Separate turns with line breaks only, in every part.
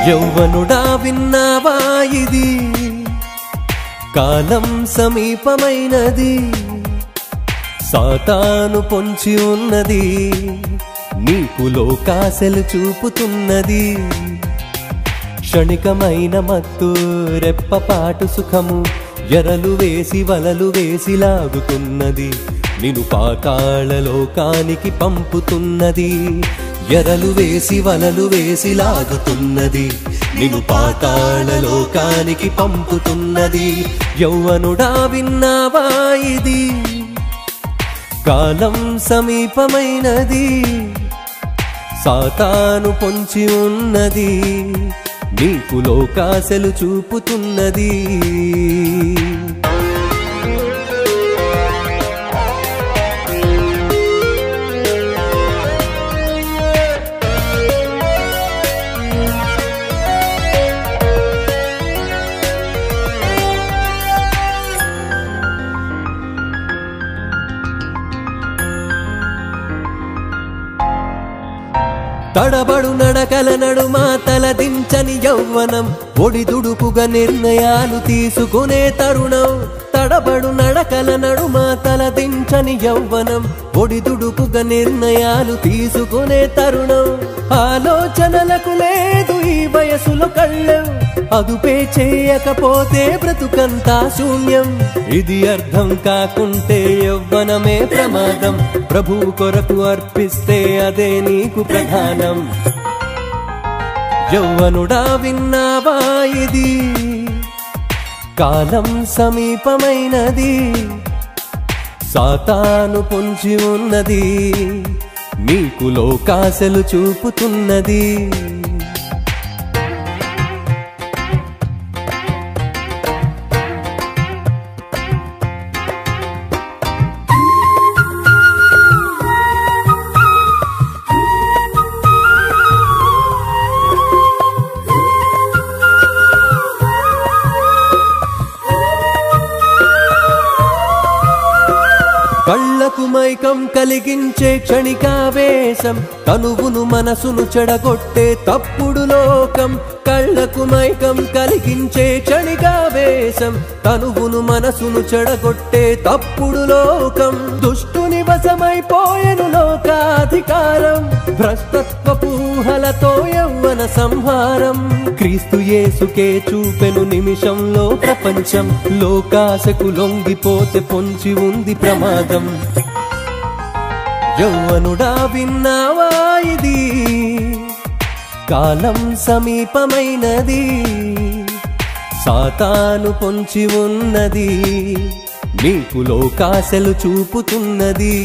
యౌవనుడా విన్నావా ఇది కాలం సమీపమైనది సాతాను పొంచి ఉన్నది నీకు లోకాశలు చూపుతున్నది క్షణికమైన మత్తు రెప్పపాటు సుఖము ఎరలు వేసి వలలు వేసి లాగుతున్నది నిన్ను పాతాళ లోకానికి పంపుతున్నది ఎరలు వేసి వలలు వేసి లాగుతున్నది నిన్ను పాతాళ లోకానికి పంపుతున్నది యౌవనుడా విన్నావా ఇది కాలం సమీపమైనది సాతాను పొంచి ఉన్నది నీకు లోకాశలు చూపుతున్నది తడబడు నడకల నడుమ తలదించని యౌవనం ఒడిదుడుకుగా నిర్ణయాలు తీసుకునే తరుణం తడబడు నడకల నడుమ తలదించని యౌవనం ఒడిదుడుకుగా నిర్ణయాలు తీసుకునే తరుణం ఆలోచనలకు లేదు ఈ వయసులో కళ్ళం అదుపే చేయకపోతే బ్రతుకంతా శూన్యం ఇది అర్థం కాకుంటే యవ్వనమే ప్రమాదం ప్రభువు కొరకు అర్పిస్తే అదే నీకు ప్రధానం యౌవనుడా విన్నావా ఇది కాలం సమీపమైనది సాతాను పొంచి ఉన్నది నీకు లోకాశలు చూపుతున్నది కళ్ళకు మైకం కలిగించే క్షణికావేశం తనువును మనసును చెడగొట్టే తప్పుడు లోకం కళ్ళకు మైకం కలిగించే క్షణికావేశం తనువును మనసును చెడగొట్టే తప్పుడు లోకం దుష్టుని వశమైపోయెను లోకాధికారం భ్రష్టత్వపు ఊహలతో యవ్వన సంహారం క్రీస్తు యేసుకే చూపెను నిమిషంలో ప్రపంచం లోకాశకు లొంగిపోతే పొంచి ఉంది ప్రమాదం యౌవనుడా విన్నావా ఇది కాలం సమీపమైనది సాతాను పొంచి ఉన్నది నీకు లోకాశలు చూపుతున్నది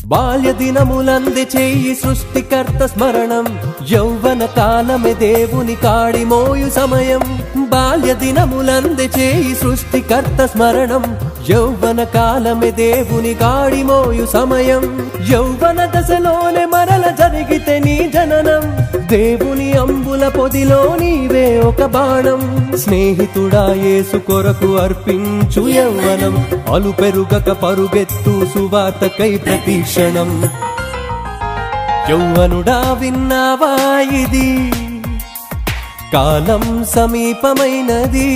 బాల్య దినములంది చేయి సృష్టికర్త స్మరణం యౌవన కాలమే దేవుని కాడి మోయు సమయం బాల్య దినములంది చేయి సృష్టికర్త స్మరణం యౌవన కాలమే దేవుని కాడి మోయు సమయం యౌవన దశలోనే మరల జరిగితే నీ జననం దేవుని అంబుల పొదిలో నీవే ఒక బాణం స్నేహితుడా యేసు కొరకు అర్పించు యౌవనం అలు పెరుగక పరుగెత్తు సువార్తకై ప్రతీక్షణం యౌవనుడా విన్నావా ఇది కాలం సమీపమైనది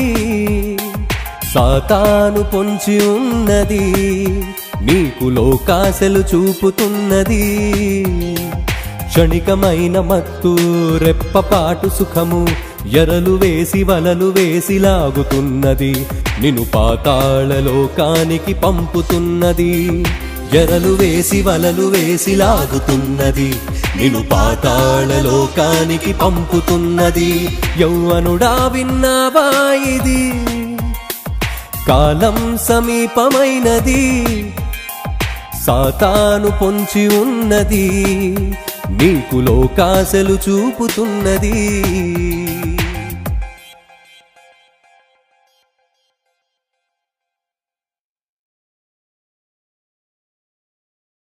సాతాను పొంచి ఉన్నది నీకు లోకాశలు చూపుతున్నది క్షణికమైన మత్తు రెప్పపాటు సుఖము ఎరలు వేసి వలలు వేసి లాగుతున్నది నిన్ను పాతాళ లోకానికి పంపుతున్నది ఎరలు వేసి వలలు వేసి లాగుతున్నది నిన్ను పాతాళ లోకానికి పంపుతున్నది యౌవనుడా విన్నావా ఇది కాలం సమీపమైనది సాతాను పొంచి ఉన్నది నీకు లోకాశలు చూపుతున్నది.